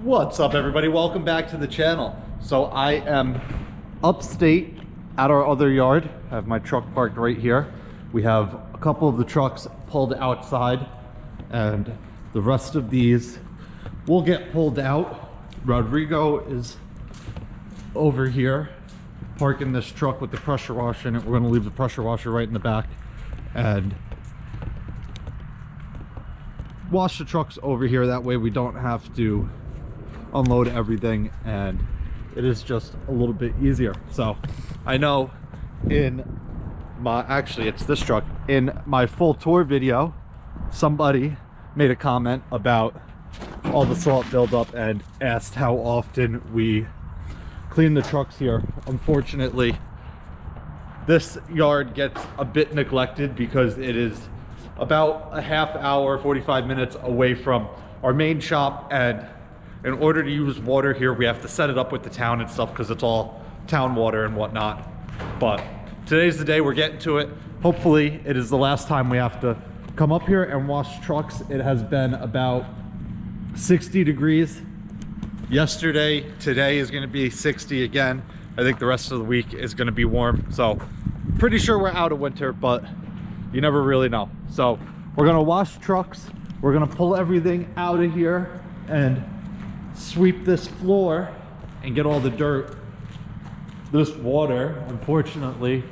What's up, everybody? Welcome back to the channel. So I am upstate at our other yard. I have my truck parked right here. We have a couple of the trucks pulled outside and the rest of these will get pulled out. Rodrigo is over here parking this truck with the pressure washer in it. We're going to leave the pressure washer right in the back and wash the trucks over here. That way we don't have to unload everything and it is just a little bit easier. So I know in my, actually it's this truck, in my full tour video somebody made a comment about all the salt buildup and asked how often we clean the trucks here. Unfortunately, this yard gets a bit neglected because it is about a half hour, 45 minutes away from our main shop, and in order to use water here we have to set it up with the town and stuff because it's all town water and whatnot. But today's the day we're getting to it. Hopefully it is the last time we have to come up here and wash trucks. It has been about 60 degrees yesterday. Today is going to be 60 again. I think the rest of the week is going to be warm, so pretty sure we're out of winter, but you never really know. So we're going to wash trucks, we're going to pull everything out of here and sweep this floor and get all the dirt. This water, unfortunately,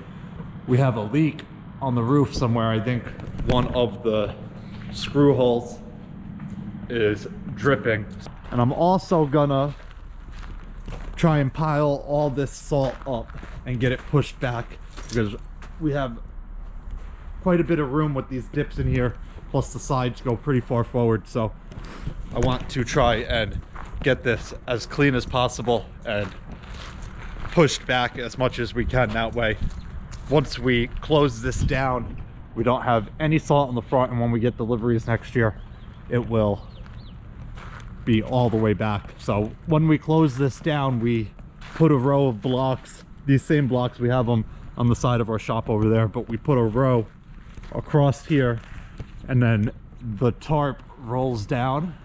we have a leak on the roof somewhere. I think one of the screw holes is dripping. And I'm also gonna try and pile all this salt up and get it pushed back because we have quite a bit of room with these dips in here, plus the sides go pretty far forward. So I want to try and get this as clean as possible and pushed back as much as we can. That way, once we close this down, we don't have any salt in the front, and when we get deliveries next year, it will be all the way back. So when we close this down, we put a row of blocks, these same blocks, we have them on the side of our shop over there, but we put a row across here, and then the tarp rolls down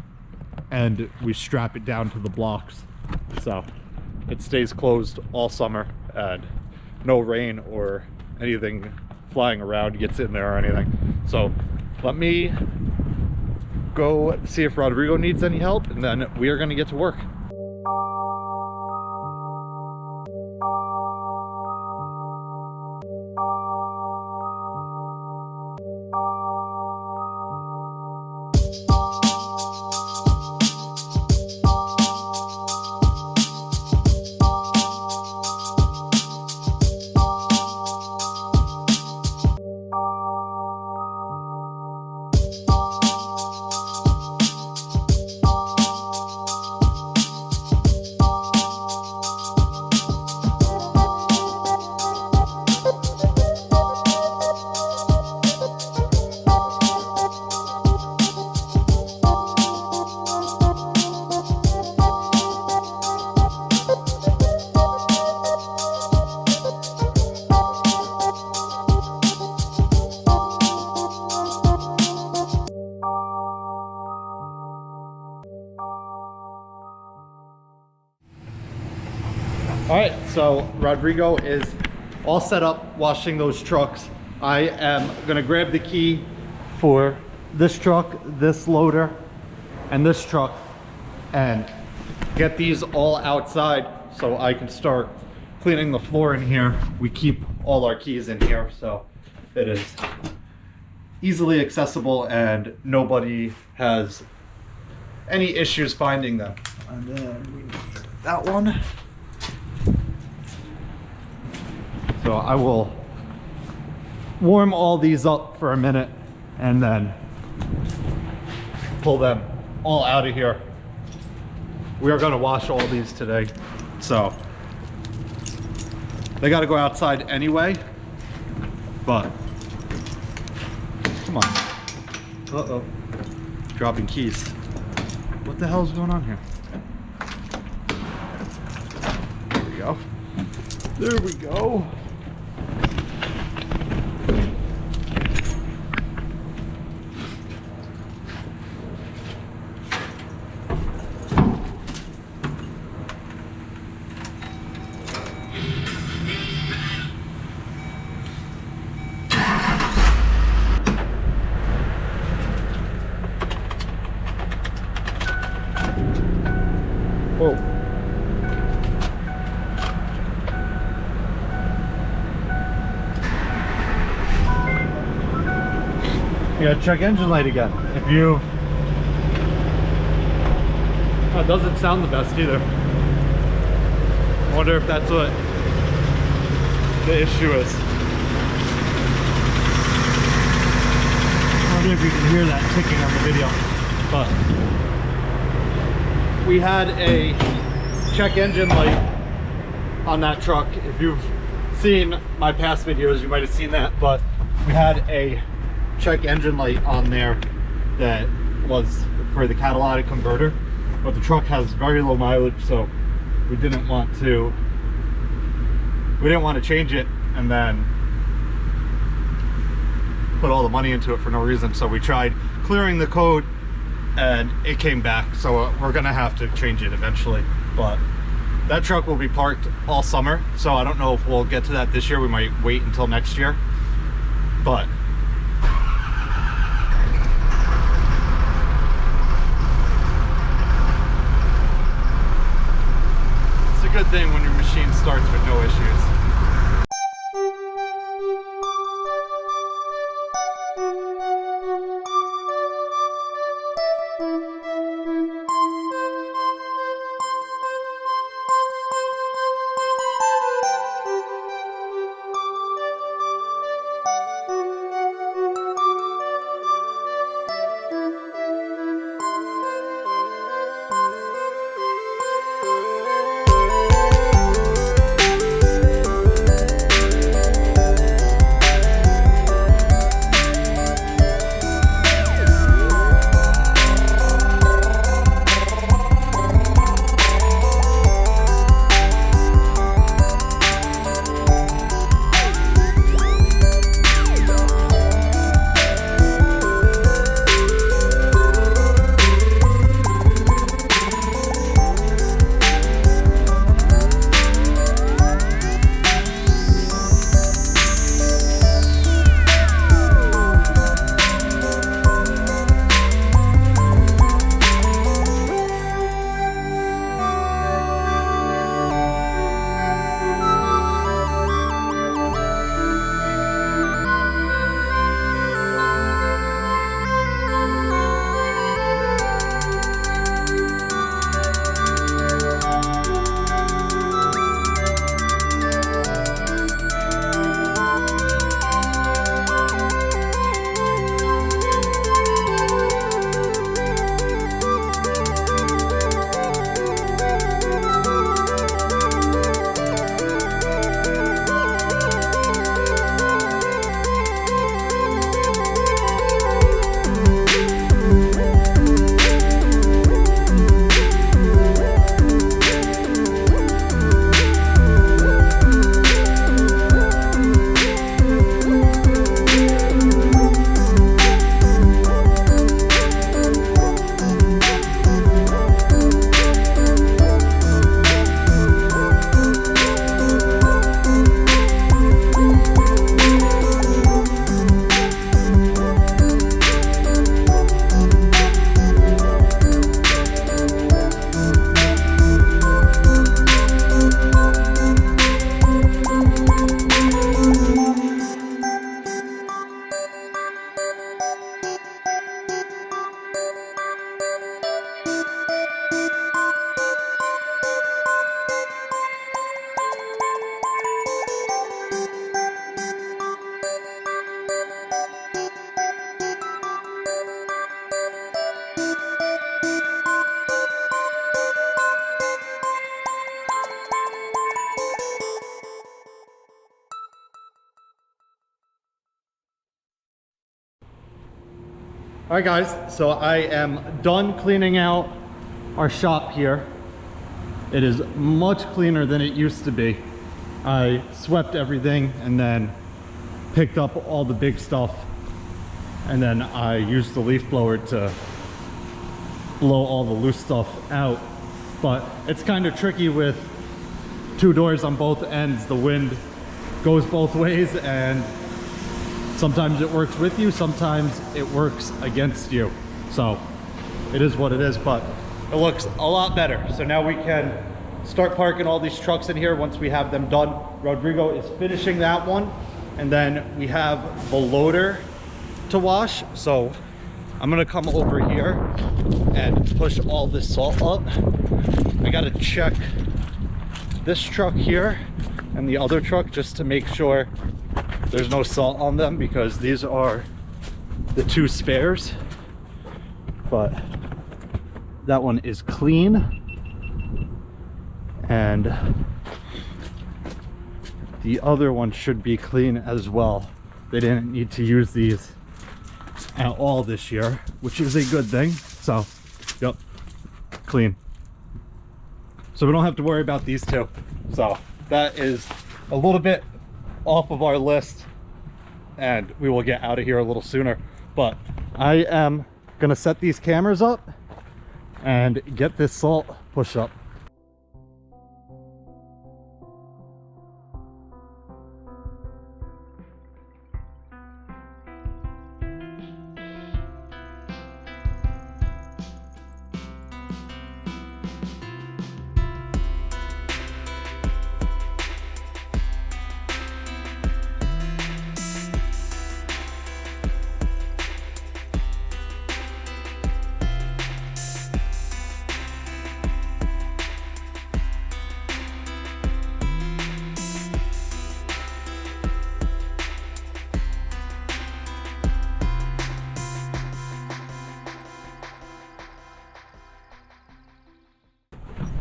and we strap it down to the blocks, so it stays closed all summer and no rain or anything flying around gets in there or anything. So let me go see if Rodrigo needs any help, and then we are going to get to work. All right, so Rodrigo is all set up washing those trucks. I am gonna grab the key for this truck, this loader, and this truck, and get these all outside so I can start cleaning the floor in here. We keep all our keys in here, so it is easily accessible and nobody has any issues finding them. And then we need that one. So I will warm all these up for a minute and then pull them all out of here. We are going to wash all these today, so they got to go outside anyway, but come on. Uh-oh, dropping keys. What the hell is going on here? There we go. There we go. Whoa. You gotta check engine light again. If you... Oh, it doesn't sound the best either. I wonder if that's what the issue is. I wonder if you can hear that ticking on the video. But we had a check engine light on that truck. If you've seen my past videos, you might have seen that, but we had a check engine light on there that was for the catalytic converter, but the truck has very low mileage, so we didn't want to change it and then put all the money into it for no reason. So we tried clearing the code and it came back, so we're gonna have to change it eventually. But that truck will be parked all summer, so I don't know if we'll get to that this year. We might wait until next year, but it's a good thing when your machine starts with no issues. All right guys, so I am done cleaning out our shop here. It is much cleaner than it used to be. I swept everything and then picked up all the big stuff, and then I used the leaf blower to blow all the loose stuff out. But it's kind of tricky with two doors on both ends. The wind goes both ways, and sometimes it works with you, sometimes it works against you. So it is what it is. But it looks a lot better. So now we can start parking all these trucks in here once we have them done. Rodrigo is finishing that one, and then we have the loader to wash. So I'm gonna come over here and push all this salt up. I gotta check this truck here and the other truck just to make sure there's no salt on them, because these are the two spares. But that one is clean, and the other one should be clean as well. They didn't need to use these at all this year, which is a good thing. So yep, clean. So we don't have to worry about these two. So that is a little bit off of our list, and we will get out of here a little sooner. But I am gonna set these cameras up and get this salt pushed up.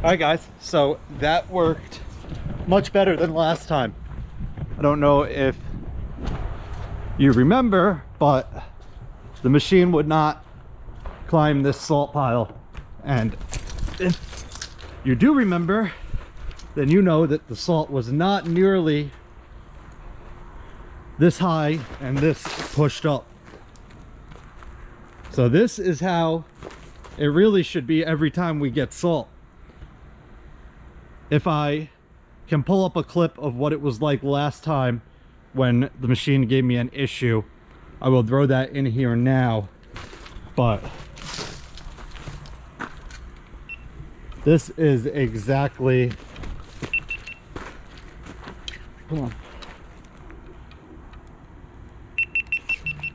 All right guys, so that worked much better than last time. I don't know if you remember, but the machine would not climb this salt pile. And if you do remember, then you know that the salt was not nearly this high and this pushed up. So this is how it really should be every time we get salt. If I can pull up a clip of what it was like last time when the machine gave me an issue, I will throw that in here now. But this is exactly, come on.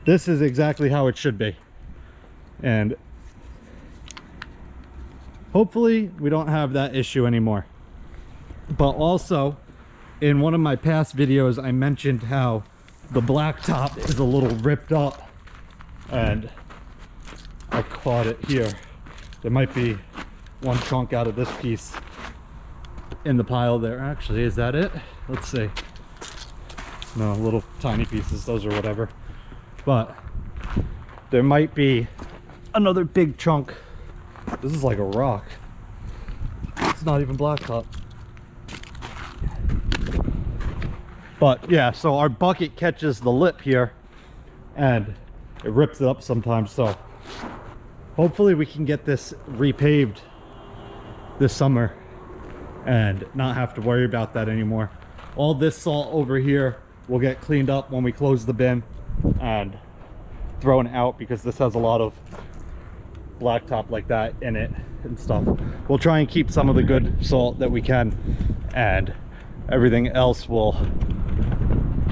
This is exactly how it should be. And hopefully we don't have that issue anymore. But also, in one of my past videos, I mentioned how the blacktop is a little ripped up, and I caught it here. There might be one chunk out of this piece in the pile there. Actually, is that it? Let's see. No, little tiny pieces, those are whatever. But there might be another big chunk. This is like a rock. It's not even blacktop. But yeah, so our bucket catches the lip here and it rips it up sometimes. So hopefully we can get this repaved this summer and not have to worry about that anymore. All this salt over here will get cleaned up when we close the bin and thrown out, because this has a lot of blacktop like that in it and stuff. We'll try and keep some of the good salt that we can, and everything else will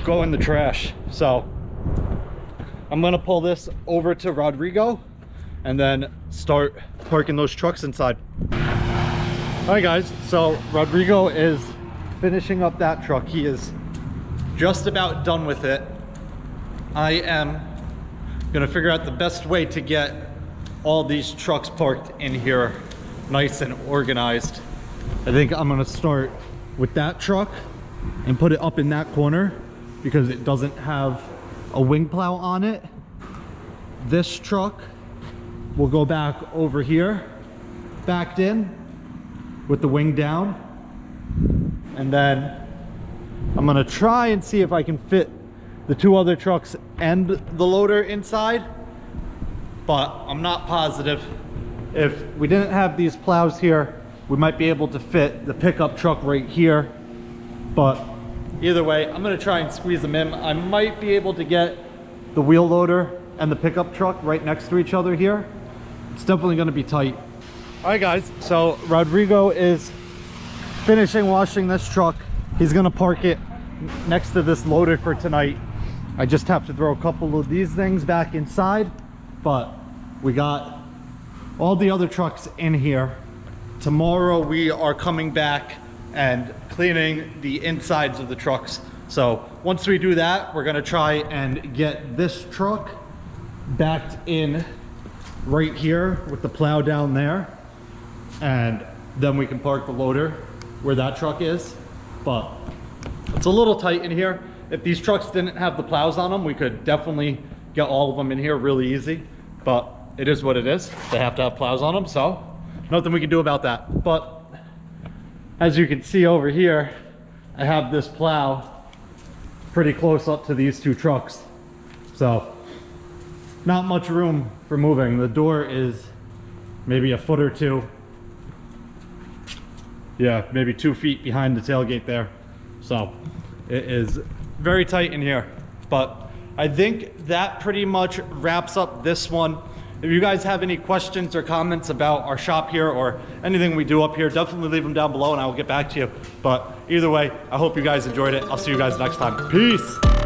go in the trash. So I'm gonna pull this over to Rodrigo and then start parking those trucks inside. All right guys, so Rodrigo is finishing up that truck. He is just about done with it. I am gonna figure out the best way to get all these trucks parked in here nice and organized. I think I'm gonna start with that truck and put it up in that corner because it doesn't have a wing plow on it. This truck will go back over here, backed in with the wing down. And then I'm gonna try and see if I can fit the two other trucks and the loader inside, but I'm not positive. If we didn't have these plows here, we might be able to fit the pickup truck right here. But either way, I'm gonna try and squeeze them in. I might be able to get the wheel loader and the pickup truck right next to each other here. It's definitely gonna be tight, All right, guys, so Rodrigo is finishing washing this truck. He's gonna park it next to this loaded for tonight. I just have to throw a couple of these things back inside, but we got all the other trucks in here. Tomorrow we are coming back and cleaning the insides of the trucks. So once we do that, we're gonna try and get this truck backed in right here with the plow down there, and then we can park the loader where that truck is. But it's a little tight in here. If these trucks didn't have the plows on them, we could definitely get all of them in here really easy, but it is what it is. They have to have plows on them, so nothing we can do about that. But as you can see over here, I have this plow pretty close up to these two trucks, so not much room for moving. The door is maybe a foot or two, yeah, maybe 2 feet behind the tailgate there. So it is very tight in here. But I think that pretty much wraps up this one. If you guys have any questions or comments about our shop here or anything we do up here, definitely leave them down below and I will get back to you. But either way, I hope you guys enjoyed it. I'll see you guys next time. Peace.